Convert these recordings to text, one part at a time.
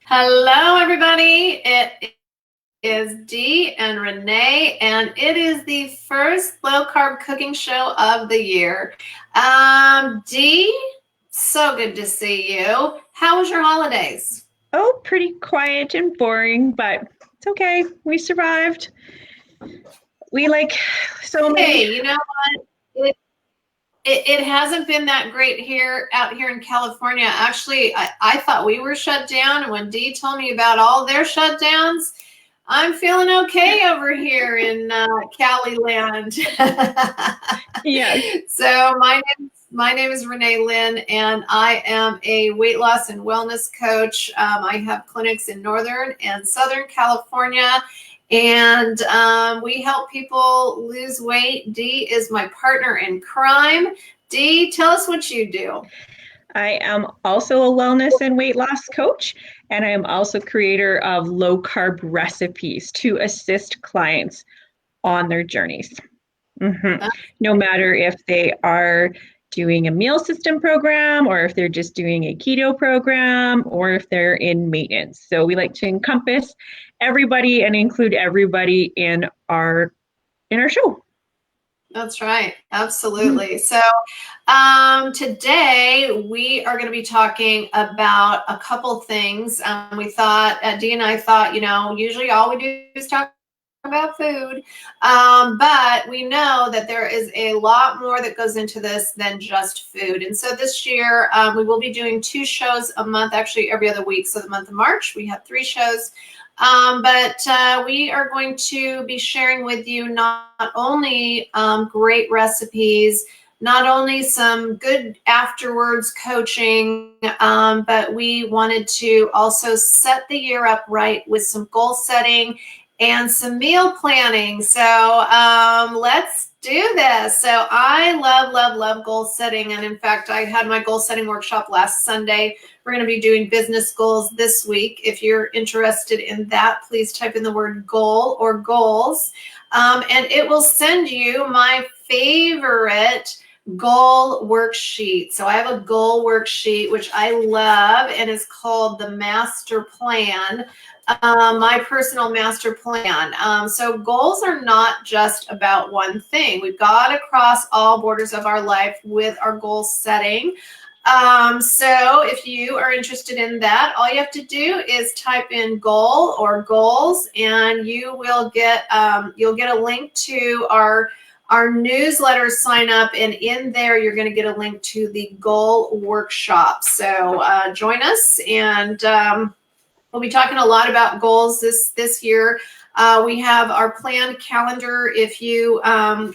Hello, everybody. It is Dee and Renee, and it is the first low carb cooking show of the year. Dee, so good to see you. How was your holidays? Oh, pretty quiet and boring, but it's okay. We survived. We like so many. Hey, you know what? It hasn't been that great out here in California. Actually, I thought we were shut down, and when Dee told me about all their shutdowns, I'm feeling okay over here in Cali land. Yes. So my name is Renee Lynn, and I am a weight loss and wellness coach. I have clinics in Northern and Southern California, and we help people lose weight. Dee is my partner in crime. Dee, tell us what you do. I am also a wellness and weight loss coach, and I am also creator of low carb recipes to assist clients on their journeys. No matter if they are doing a meal system program or if they're just doing a keto program or if they're in maintenance. So we like to encompass everybody and include everybody in our show. That's right. Absolutely. So today we are going to be talking about a couple things. We thought, Dee and I thought, usually all we do is talk about food. But we know that there is a lot more that goes into this than just food. And so this year we will be doing 2 shows a month, actually every other week. So the month of March, we have 3 shows. But we are going to be sharing with you not only great recipes, not only some good afterwards coaching, but we wanted to also set the year up right with some goal setting and some meal planning. So let's do this. So I love goal setting. And in fact, I had my goal setting workshop last Sunday. We're going to be doing business goals this week. If you're interested in that, please type in the word goal or goals. And it will send you my favorite goal worksheet. So I have a goal worksheet, which I love, and is called the Master Plan. My personal master plan. So goals are not just about one thing. We've got to cross all borders of our life with our goal setting. So if you are interested in that, all you have to do is type in goal or goals, and you will get you'll get a link to our newsletter sign up, and in there you're going to get a link to the goal workshop. So join us, and we'll be talking a lot about goals this year. We have our planned calendar. If you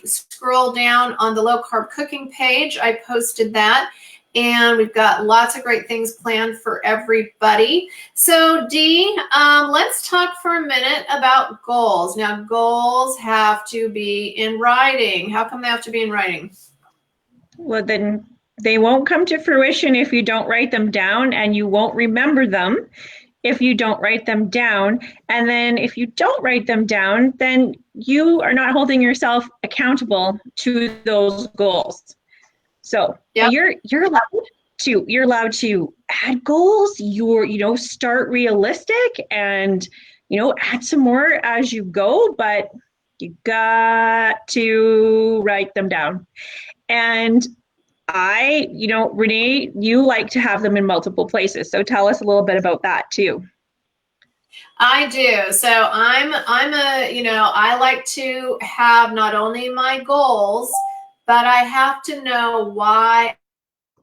scroll down on the low carb cooking page, I posted that. And we've got lots of great things planned for everybody. So Dee, let's talk for a minute about goals. Now, goals have to be in writing. How come they have to be in writing? Well, then they won't come to fruition if you don't write them down, and you won't remember them if you don't write them down. And then if you don't write them down, then you are not holding yourself accountable to those goals. So Yep. you're allowed to add goals. Start realistic and add some more as you go, but you got to write them down. And Renee, you like to have them in multiple places. So tell us a little bit about that too. I do. So I like to have not only my goals, but I have to know why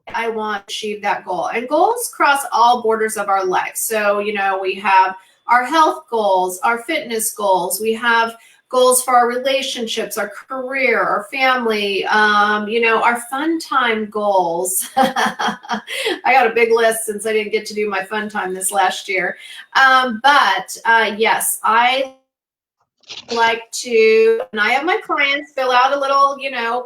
I want to achieve that goal. And goals cross all borders of our life. So, we have our health goals, our fitness goals, we have goals for our relationships, our career, our family, our fun time goals. I got a big list since I didn't get to do my fun time this last year. But yes, I like to, and I have my clients fill out a little,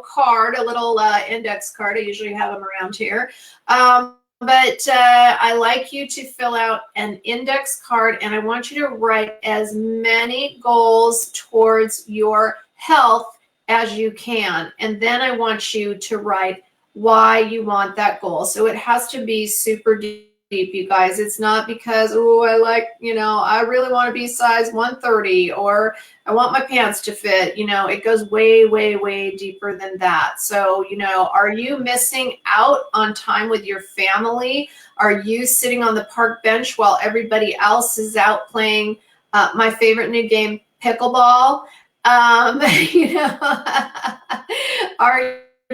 card, a little index card. I usually have them around here. But I like you to fill out an index card, and I want you to write as many goals towards your health as you can. And then I want you to write why you want that goal. So it has to be super deep, you guys. It's not because, oh, I like, I really want to be size 130 or I want my pants to fit. It goes way, way, way deeper than that. So, are you missing out on time with your family? Are you sitting on the park bench while everybody else is out playing my favorite new game, pickleball?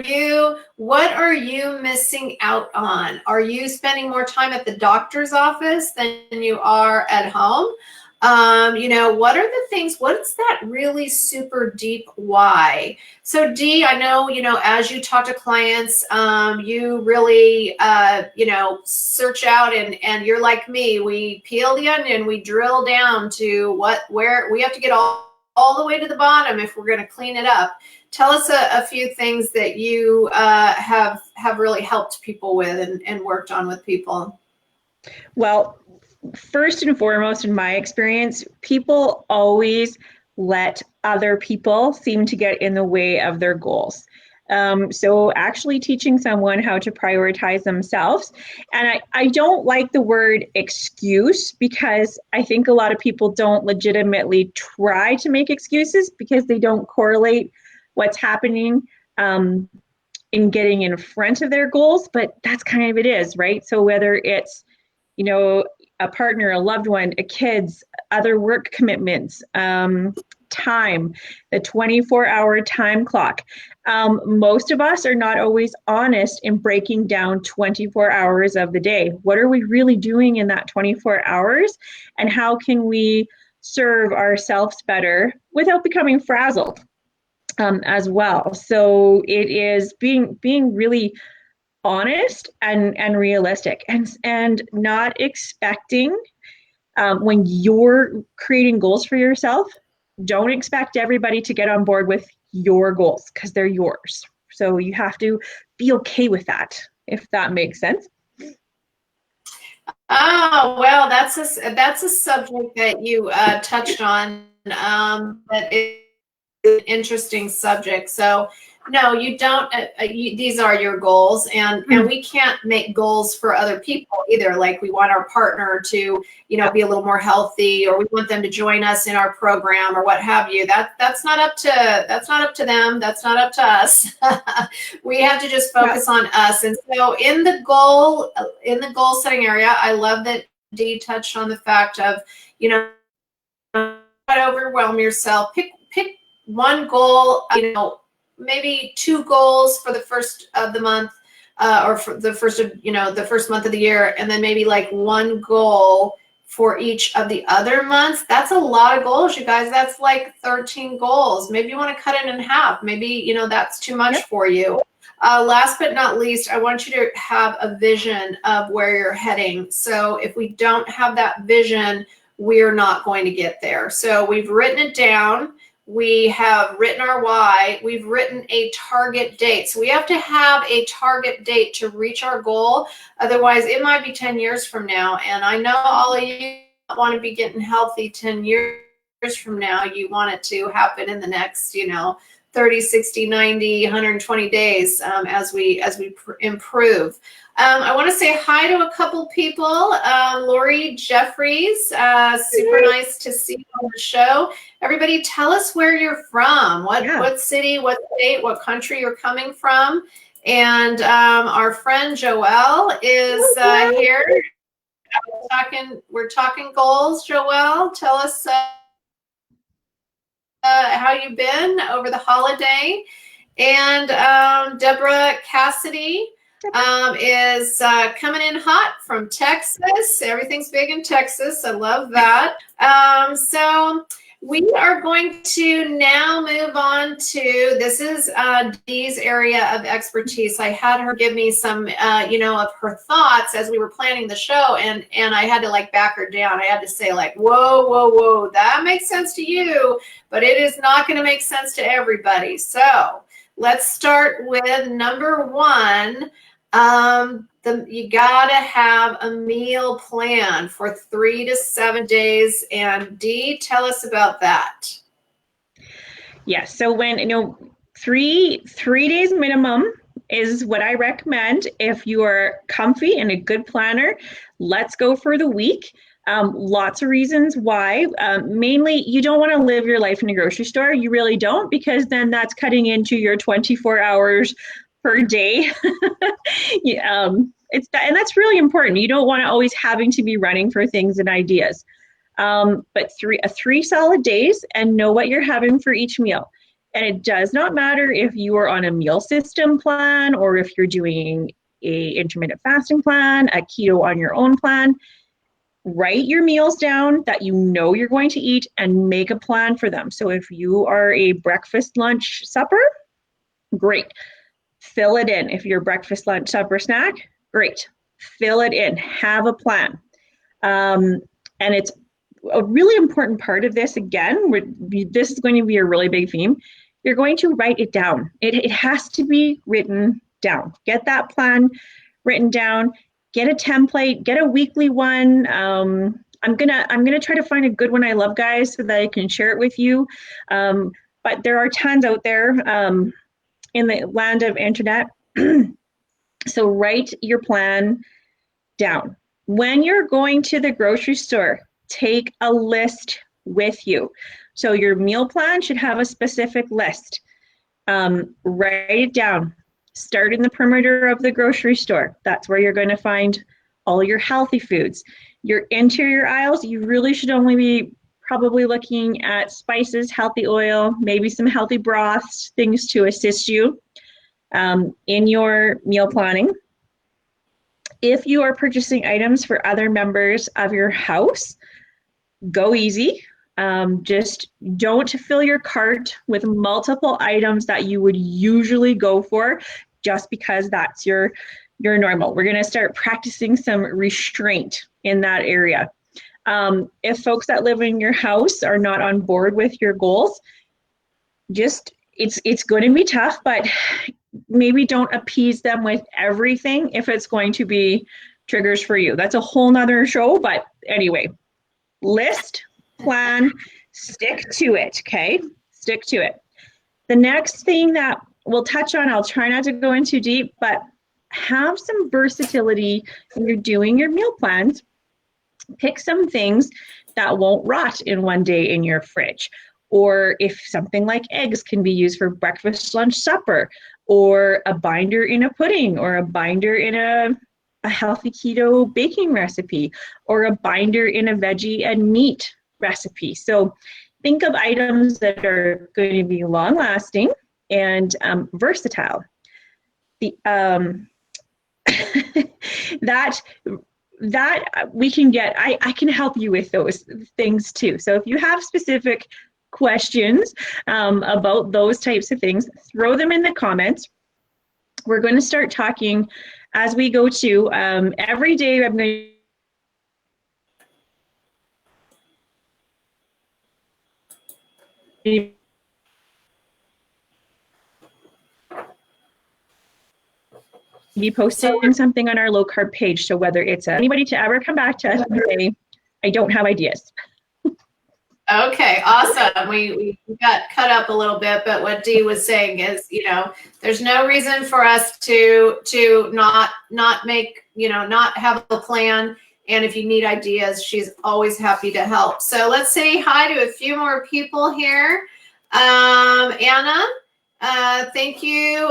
You know, what are you missing out on? Are you spending more time at the doctor's office than you are at home? What are the things, what's that really super deep why? So Dee, I know, as you talk to clients, you really, search out and you're like me, we peel the onion, we drill down to where we have to get all the way to the bottom if we're going to clean it up. Tell us a few things that you have really helped people with and worked on with people. Well, first and foremost, in my experience, people always let other people seem to get in the way of their goals. So actually teaching someone how to prioritize themselves. And I don't like the word excuse, because I think a lot of people don't legitimately try to make excuses because they don't correlate what's happening in getting in front of their goals. But that's kind of it is, right? So whether it's, a partner, a loved one, a kids, other work commitments, time, the 24-hour time clock. Most of us are not always honest in breaking down 24 hours of the day. What are we really doing in that 24 hours? And how can we serve ourselves better without becoming frazzled as well? So it is being really honest and realistic, and not expecting, when you're creating goals for yourself, don't expect everybody to get on board with your goals, because they're yours. So you have to be okay with that, if that makes sense. Oh, well, that's a subject that you touched on, that is an interesting subject. So no, you don't. These are your goals, and we can't make goals for other people either. Like, we want our partner to, be a little more healthy, or we want them to join us in our program, or what have you. That's not up to them. That's not up to us. We have to just focus on us. And so, in the goal setting area, I love that Dee touched on the fact of, not overwhelm yourself. Pick one goal. Maybe 2 goals for the first of the month, or for the first of, the first month of the year, and then maybe like 1 goal for each of the other months. That's a lot of goals, you guys. That's like 13 goals. Maybe you want to cut it in half. Maybe, that's too much for you. Last but not least, I want you to have a vision of where you're heading. So if we don't have that vision, we're not going to get there. So we've written it down. We have written our why. We've written a target date. So we have to have a target date to reach our goal. Otherwise, it might be 10 years from now. And I know all of you want to be getting healthy 10 years from now. You want it to happen in the next, 30, 60, 90, 120 days, as we improve. I want to say hi to a couple people. Lori Jeffries, super nice to see you on the show. Everybody, tell us where you're from. What city, what state, what country you're coming from. And our friend Joelle is here. We're talking goals. Joelle, tell us how you've been over the holiday. And Deborah Cassidy is coming in hot from Texas. Everything's big in Texas. I love that. So we are going to now move on to, this is Dee's area of expertise. I had her give me some, of her thoughts as we were planning the show, and I had to back her down. I had to say whoa, that makes sense to you, but it is not going to make sense to everybody. So let's start with number 1. You gotta have a meal plan for 3 to 7 days. And Dee, tell us about that. Yes. So when, 3 days minimum is what I recommend if you are comfy and a good planner. let's go for the week. Lots of reasons why. Mainly, you don't want to live your life in a grocery store. You really don't, because then that's cutting into your 24 hours per day. And that's really important. You don't want to always having to be running for things and ideas. But three solid days, and know what you're having for each meal. And it does not matter if you are on a meal system plan or if you're doing a intermittent fasting plan, a keto on your own plan. Write your meals down that you know you're going to eat and make a plan for them. So if you are a breakfast, lunch, supper, great. Fill it in. If you're breakfast, lunch, supper, snack, great. Fill it in. Have a plan. And it's a really important part of this. Again, this is going to be a really big theme. You're going to write it down. It has to be written down. Get that plan written down. Get a template. Get a weekly one. I'm gonna try to find a good one I love, guys, so that I can share it with you. But there are tons out there in the land of internet. So write your plan down. When you're going to the grocery store, take a list with you. So your meal plan should have a specific list. Write it down. Start in the perimeter of the grocery store. That's where you're going to find all your healthy foods. Your interior aisles, you really should only be probably looking at spices, healthy oil, maybe some healthy broths, things to assist you in your meal planning. If you are purchasing items for other members of your house, go easy. Just don't fill your cart with multiple items that you would usually go for just because that's your normal. We're going to start practicing some restraint in that area. If folks that live in your house are not on board with your goals, it's going to be tough, but maybe don't appease them with everything if it's going to be triggers for you. That's a whole nother show, but anyway, list, plan, stick to it, okay? Stick to it. The next thing that we'll touch on, I'll try not to go in too deep, but have some versatility when you're doing your meal plans. Pick some things that won't rot in one day in your fridge. Or if something like eggs can be used for breakfast, lunch, supper, or a binder in a pudding, or a binder in a healthy keto baking recipe, or a binder in a veggie and meat recipe. So think of items that are going to be long lasting and versatile. The that we can get, I can help you with those things too. So if you have specific questions about those types of things, throw them in the comments. We're going to start talking as we go to every day. I'm going to be posting something on our low carb page. So whether it's anybody to ever come back to us and say, I don't have ideas. Okay, awesome. We got cut up a little bit, but what Dee was saying is, there's no reason for us to not make, not have a plan. And if you need ideas, she's always happy to help. So let's say hi to a few more people here. Anna, thank you.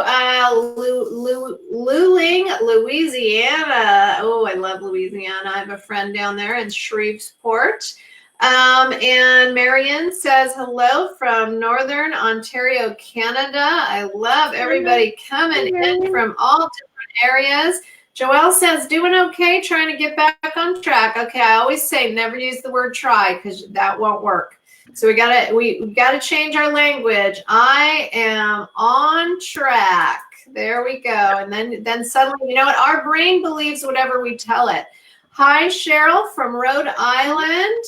Luling, Louisiana. Oh, I love Louisiana. I have a friend down there in Shreveport. And Marion says hello from Northern Ontario, Canada. I love everybody coming in from all different areas. Joelle says, doing okay, trying to get back on track. Okay, I always say never use the word try because that won't work. So we gotta change our language. I am on track. There we go. And then suddenly, you know what? Our brain believes whatever we tell it. Hi, Cheryl from Rhode Island.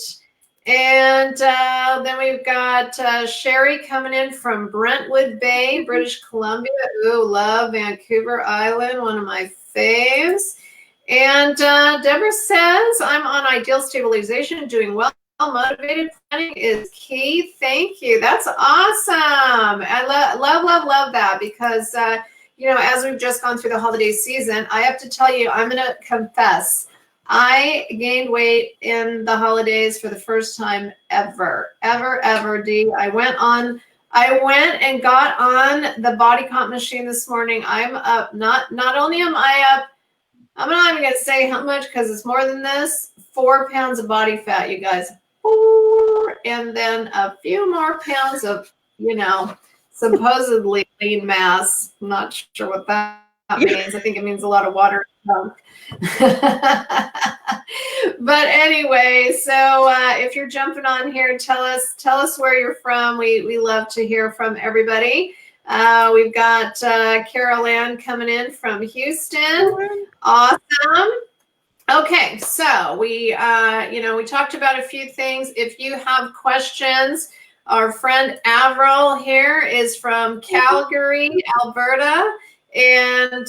And then we've got Sherry coming in from Brentwood Bay, British Columbia. Ooh, love Vancouver Island, one of my faves. And Deborah says, I'm on ideal stabilization, doing well. Motivated planning is key. Thank you. That's awesome. I love that because, as we've just gone through the holiday season, I have to tell you, I'm going to confess, I gained weight in the holidays for the first time ever, D. I went and got on the body comp machine this morning. I'm up, not only am I up, I'm not even going to say how much because it's more than this, 4 pounds of body fat, you guys. And then a few more pounds of, supposedly lean mass. I'm not sure what that means. I think it means a lot of water. But anyway, so if you're jumping on here, tell us where you're from. We love to hear from everybody. We've got Carol Ann coming in from Houston. Awesome. Okay, so we talked about a few things. If you have questions, our friend Avril here is from Calgary, Alberta, and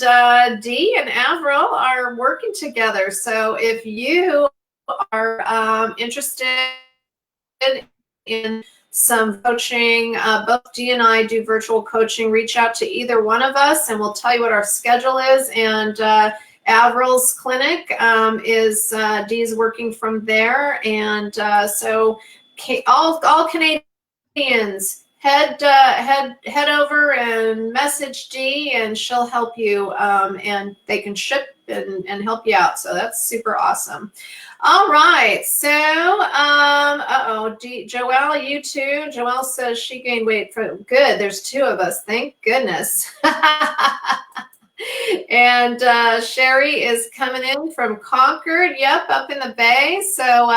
Dee and Avril are working together. So if you are interested in some coaching, both Dee and I do virtual coaching. Reach out to either one of us, and we'll tell you what our schedule is. And Avril's clinic is Dee's working from there, and so all Canadians head over and message Dee, and she'll help you, and they can ship and help you out. So that's super awesome. All right, so Joelle, you too. Joelle says she gained weight. Good. There's two of us. Thank goodness. And Sherry is coming in from Concord. Yep, up in the Bay. So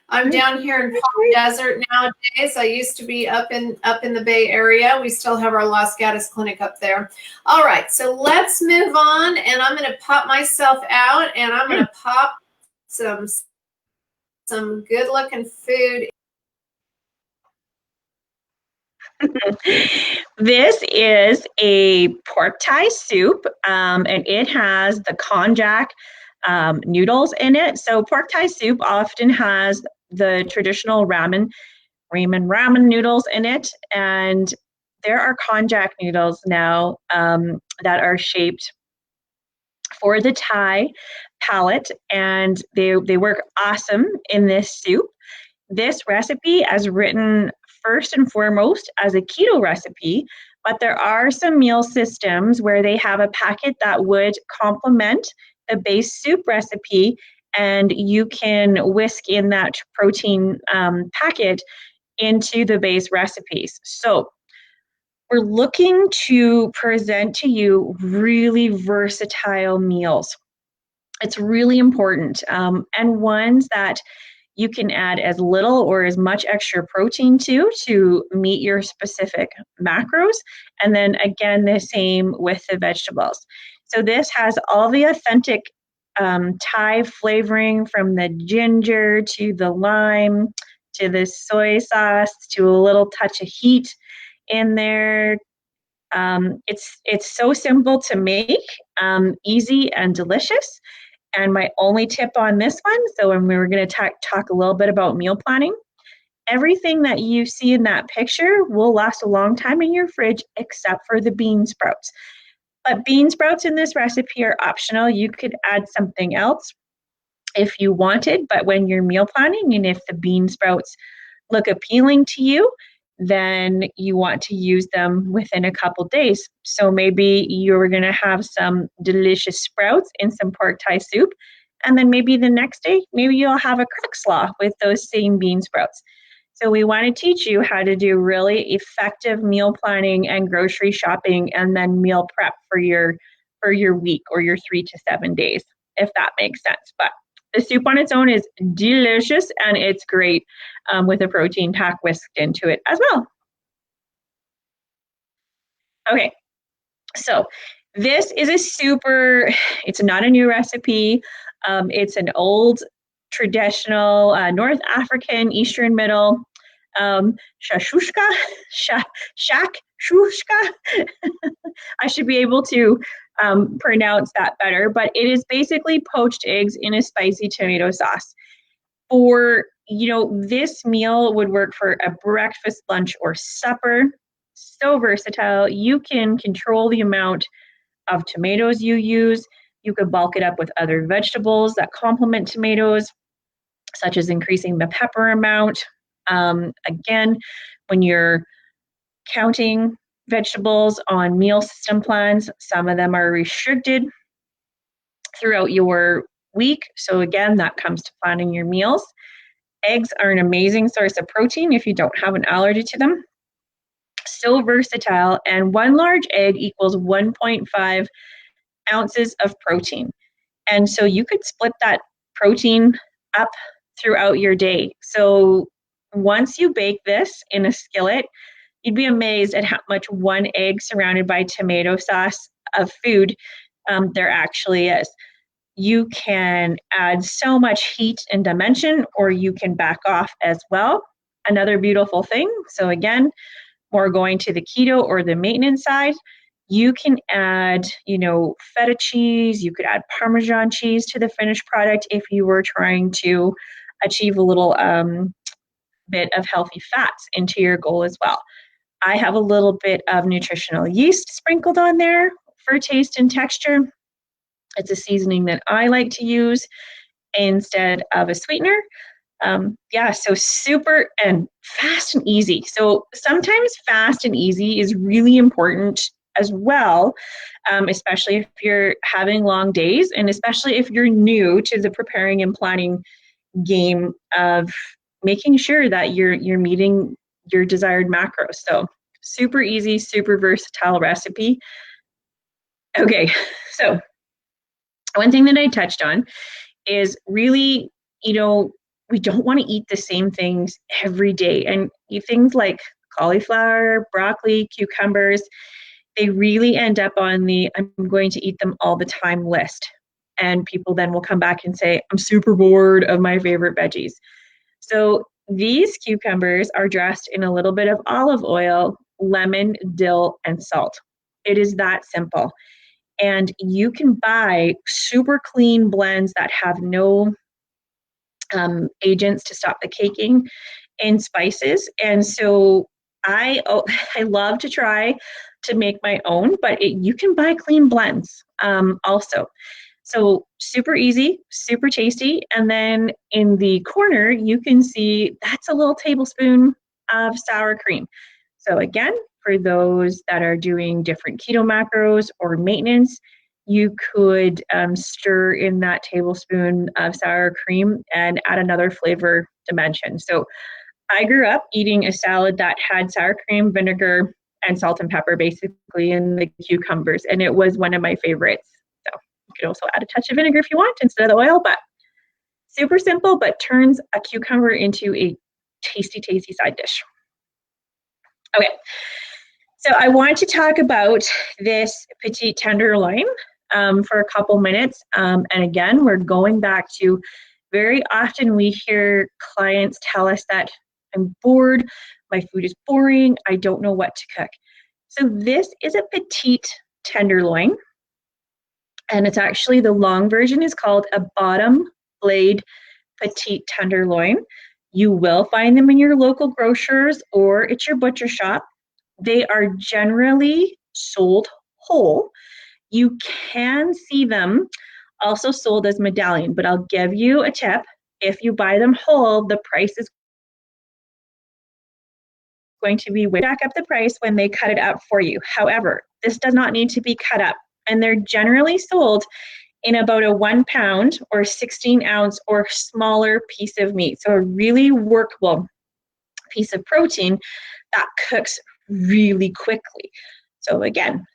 I'm down here in Palm Desert nowadays. I used to be up in the Bay Area. We still have our Los Gatos clinic up there. All right, so let's move on. And I'm going to pop myself out, and I'm going to pop some good looking food. This is a pork thai soup, and it has the konjac noodles in it. So pork thai soup often has the traditional ramen noodles in it, and there are konjac noodles now that are shaped for the Thai palate, and they work awesome in this soup. This recipe is written first and foremost as a keto recipe, but there are some meal systems where they have a packet that would complement the base soup recipe, and you can whisk in that protein packet into the base recipes. So we're looking to present to you really versatile meals. It's really important, and ones that you can add as little or as much extra protein to meet your specific macros. And then again, the same with the vegetables. So this has all the authentic Thai flavoring, from the ginger to the lime to the soy sauce to a little touch of heat in there. It's so simple to make, easy and delicious. And my only tip on this one, so when we were going to talk a little bit about meal planning, everything that you see in that picture will last a long time in your fridge except for the bean sprouts. But bean sprouts in this recipe are optional. You could add something else if you wanted, but when you're meal planning and if the bean sprouts look appealing to you, then you want to use them within a couple days. So maybe you're going to have some delicious sprouts in some pork thai soup, and then maybe the next day, maybe you'll have a crack slaw with those same bean sprouts. So we want to teach you how to do really effective meal planning and grocery shopping, and then meal prep for your week or your 3 to 7 days, if that makes sense. But the soup on its own is delicious, and it's great with a protein pack whisked into it as well. Okay, so this is it's not a new recipe. It's an old traditional North African, Eastern Middle shakshuka. I should be able to pronounce that better, but it is basically poached eggs in a spicy tomato sauce. This meal would work for a breakfast, lunch, or supper. So versatile. You can control the amount of tomatoes you use. You could bulk it up with other vegetables that complement tomatoes, such as increasing the pepper amount. Again, when you're counting vegetables on meal system plans, some of them are restricted throughout your week. So again, that comes to planning your meals. Eggs are an amazing source of protein if you don't have an allergy to them. So versatile, and one large egg equals 1.5 ounces of protein. And so you could split that protein up throughout your day. So once you bake this in a skillet, you'd be amazed at how much one egg surrounded by tomato sauce of food there actually is. You can add so much heat and dimension, or you can back off as well. Another beautiful thing, so again, more going to the keto or the maintenance side, you can add, feta cheese, you could add Parmesan cheese to the finished product if you were trying to achieve a little bit of healthy fats into your goal as well. I have a little bit of nutritional yeast sprinkled on there for taste and texture. It's a seasoning that I like to use instead of a sweetener. So super and fast and easy. So sometimes fast and easy is really important as well, especially if you're having long days, and especially if you're new to the preparing and planning game of making sure that you're meeting your desired macros. So super easy, super versatile recipe. Okay, so one thing that I touched on is really, we don't want to eat the same things every day. And things like cauliflower, broccoli, cucumbers, they really end up on the I'm going to eat them all the time list. And people then will come back and say, I'm super bored of my favorite veggies. So these cucumbers are dressed in a little bit of olive oil, lemon, dill, and salt. It is that simple. And you can buy super clean blends that have no agents to stop the caking and spices. And so I love to try to make my own, but you can buy clean blends also. So super easy, super tasty. And then in the corner, you can see that's a little tablespoon of sour cream. So again, for those that are doing different keto macros or maintenance, you could stir in that tablespoon of sour cream and add another flavor dimension. So I grew up eating a salad that had sour cream, vinegar, and salt and pepper basically in the cucumbers, and it was one of my favorites. So you could also add a touch of vinegar if you want instead of the oil, but super simple, but turns a cucumber into a tasty, tasty side dish. Okay, so I want to talk about this petite tenderloin for a couple minutes. And again, we're going back to very often we hear clients tell us that I'm bored, my food is boring, I don't know what to cook. So this is a petite tenderloin, and it's actually the long version is called a bottom blade petite tenderloin. You will find them in your local grocers or at your butcher shop. They are generally sold whole. You can see them also sold as medallion, but I'll give you a tip. If you buy them whole, the price is going to be way back up the price when they cut it up for you. However, this does not need to be cut up, and they're generally sold in about a 1 pound or 16 ounce or smaller piece of meat. So a really workable piece of protein that cooks really quickly. So again,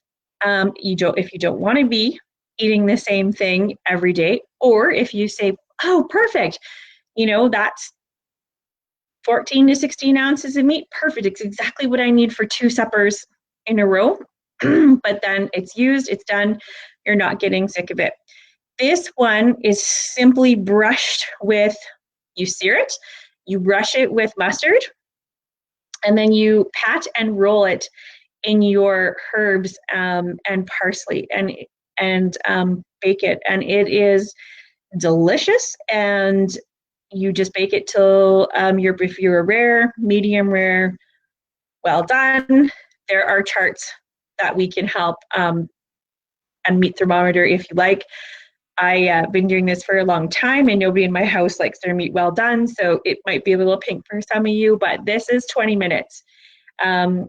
if you don't want to be eating the same thing every day, or if you say, oh, perfect, that's 14 to 16 ounces of meat, perfect. It's exactly what I need for 2 suppers in a row. But then it's used, it's done, you're not getting sick of it. This one is simply brushed with, you sear it, you brush it with mustard, and then you pat and roll it in your herbs and parsley and bake it. And it is delicious. And you just bake it till if you're a rare, medium rare, well done. There are charts that we can help and meat thermometer if you like. I been doing this for a long time, and nobody in my house likes their meat well done, so it might be a little pink for some of you, but this is 20 minutes. And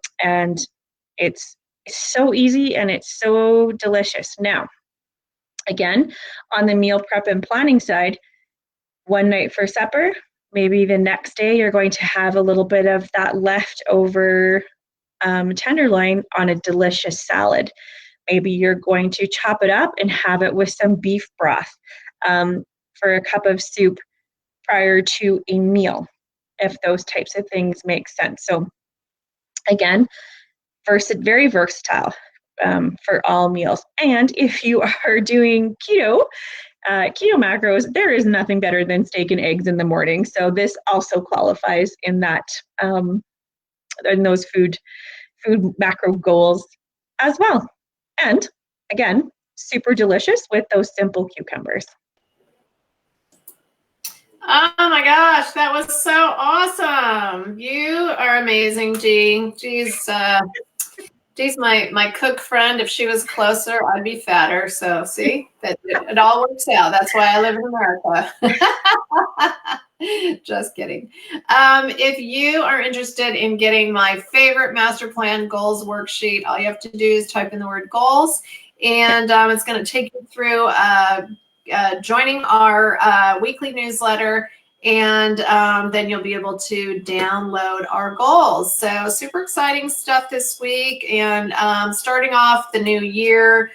it's so easy and it's so delicious. Now, again, on the meal prep and planning side, one night for supper, maybe the next day you're going to have a little bit of that leftover tenderloin on a delicious salad. Maybe you're going to chop it up and have it with some beef broth for a cup of soup prior to a meal, if those types of things make sense. So again, very versatile for all meals. And if you are doing keto macros, there is nothing better than steak and eggs in the morning. So this also qualifies in that in those food macro goals as well. And again, super delicious with those simple cucumbers. Oh my gosh, that was so awesome. You are amazing, G. She's my cook friend. If she was closer, I'd be fatter. So see, that it all works out. That's why I live in America. Just kidding. If you are interested in getting my favorite master plan goals worksheet, all you have to do is type in the word goals, and it's going to take you through joining our weekly newsletter, and then you'll be able to download our goals. So super exciting stuff this week, and starting off the new year.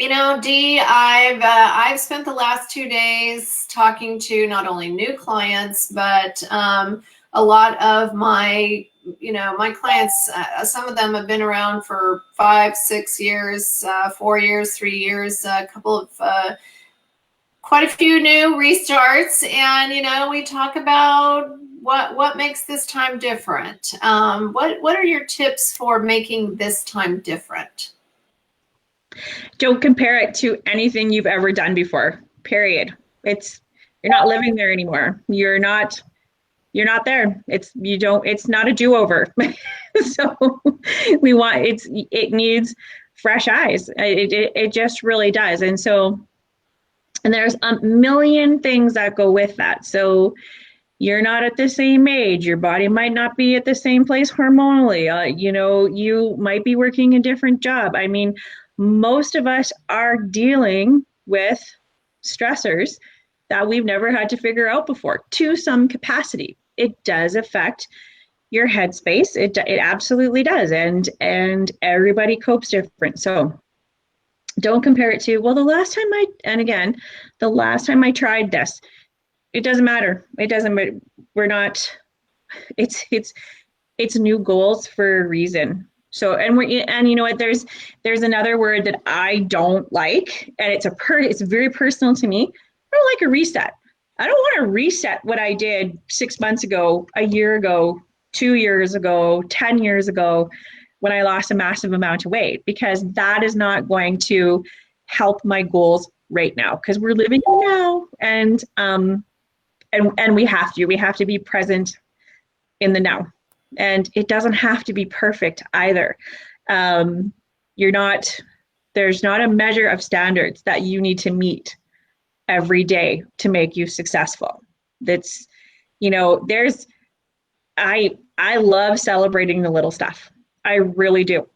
You know, Dee, I've spent the last 2 days talking to not only new clients, but a lot of my clients. Some of them have been around for 5, 6 years, 4 years, 3 years, a couple of quite a few new restarts, and we talk about what makes this time different. What are your tips for making this time different? Don't compare it to anything you've ever done before. Period. You're not living there anymore. You're not there. It's not a do-over. So it needs fresh eyes. It just really does. And there's a million things that go with that. So you're not at the same age. Your body might not be at the same place hormonally. You might be working a different job. I mean, most of us are dealing with stressors that we've never had to figure out before to some capacity. It does affect your headspace. It absolutely does. And everybody copes different. So don't compare it to, well, the last time I tried this, it doesn't matter. It doesn't, we're not, it's new goals for a reason. So, and you know what, there's another word that I don't like, and it's very personal to me. I don't like a reset. I don't want to reset what I did 6 months ago, a year ago, 2 years ago, 10 years ago, when I lost a massive amount of weight, because that is not going to help my goals right now, because we're living now, and we have to be present in the now. And it doesn't have to be perfect either. There's not a measure of standards that you need to meet every day to make you successful. I love celebrating the little stuff. I really do.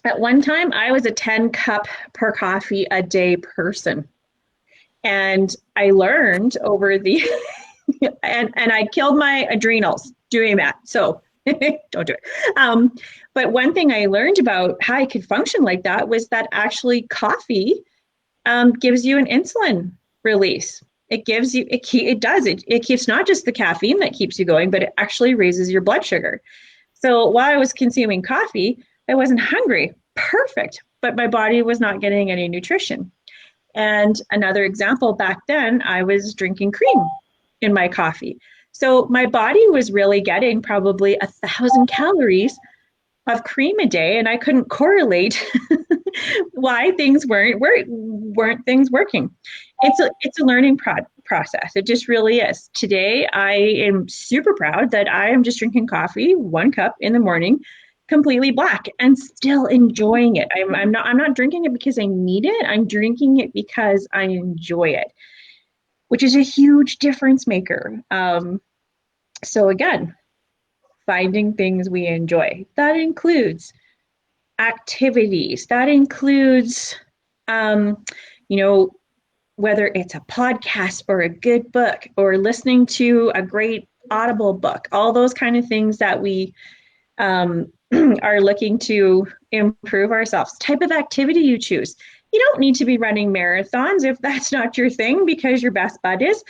At one time, I was a 10 cup per coffee a day person. And I learned over the, and I killed my adrenals doing that. So don't do it. But one thing I learned about how I could function like that was that actually coffee gives you an insulin release. It gives you, it keeps not just the caffeine that keeps you going, but it actually raises your blood sugar. So while I was consuming coffee, I wasn't hungry. Perfect. But my body was not getting any nutrition. And another example, back then, I was drinking cream in my coffee. So my body was really getting probably 1,000 calories of cream a day, and I couldn't correlate why things weren't things working. It's a learning process. It just really is. Today, I am super proud that I am just drinking coffee, 1 cup in the morning, completely black and still enjoying it. I'm not drinking it because I need it. I'm drinking it because I enjoy it, which is a huge difference maker. So again, finding things we enjoy. That includes activities. That includes, you know, whether it's a podcast or a good book or listening to a great audible book, all those kind of things that we are looking to improve ourselves. Type of activity you choose. You don't need to be running marathons if that's not your thing because your best bud is.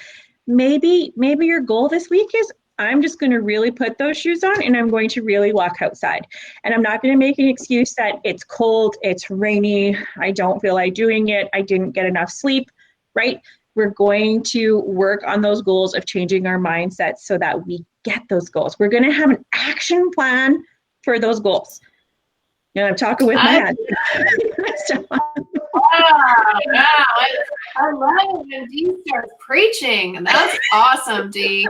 Maybe your goal this week is I'm just going to really put those shoes on and I'm going to really walk outside. And I'm not going to make an excuse that it's cold, it's rainy, I don't feel like doing it, I didn't get enough sleep, right? We're going to work on those goals of changing our mindset so that we get those goals. We're going to have an action plan for those goals. And I'm talking with my head. Wow. I love it when Dee starts preaching. That's awesome, Dee.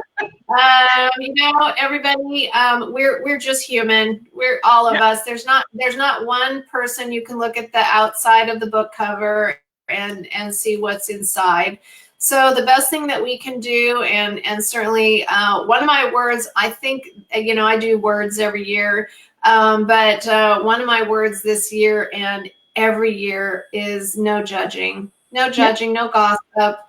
Everybody, we're just human. We're all of us. There's not one person you can look at the outside of the book cover and see what's inside. So the best thing that we can do, and certainly one of my words, I think, I do words every year, but one of my words this year and every year is no judging. No judging, no gossip.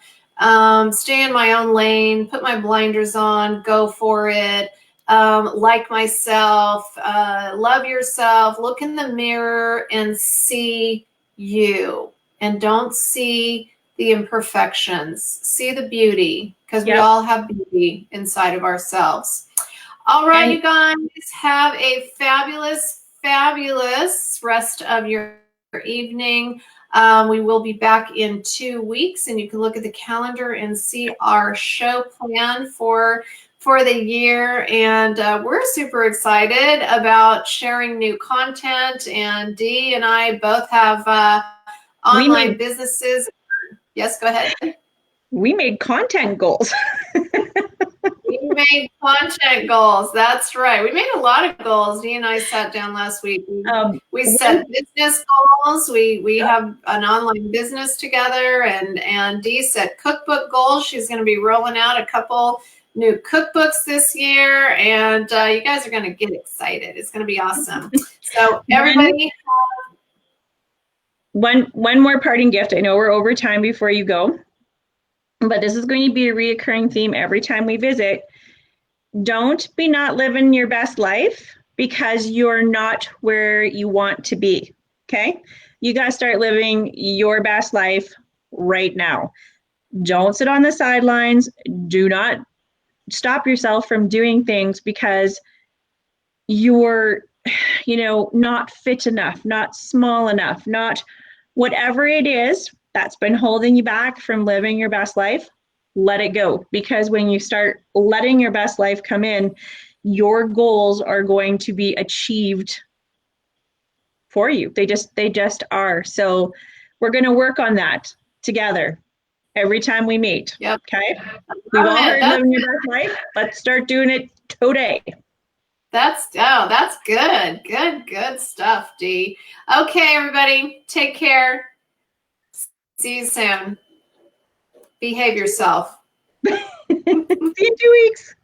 Stay in my own lane, put my blinders on, go for it. Like myself, love yourself, look in the mirror and see you. And don't see the imperfections. See the beauty, because we all have beauty inside of ourselves. All right, you guys, have a fabulous, fabulous rest of your evening. We will be back in 2 weeks, and you can look at the calendar and see our show plan for the year. And we're super excited about sharing new content. And Dee and I both have online businesses. Yes, go ahead. We made content goals. We made content goals. That's right. We made a lot of goals. Dee and I sat down last week. We set business goals. We have an online business together, and Dee set cookbook goals. She's going to be rolling out a couple new cookbooks this year, and you guys are going to get excited. It's going to be awesome. So everybody. One more parting gift. I know we're over time before you go, but this is going to be a reoccurring theme every time we visit. Don't be not living your best life because you're not where you want to be, okay? You got to start living your best life right now. Don't sit on the sidelines. Do not stop yourself from doing things because you're, not fit enough, not small enough, not whatever it is that's been holding you back from living your best life. Let it go, because when you start letting your best life come in, your goals are going to be achieved for you. They just are. So we're going to work on that together every time we meet. Yep. Okay. We've all heard living your best life. Let's start doing it today. That's good. Good stuff, Dee. Okay, everybody, take care. See you soon. Behave yourself. See you in 2 weeks.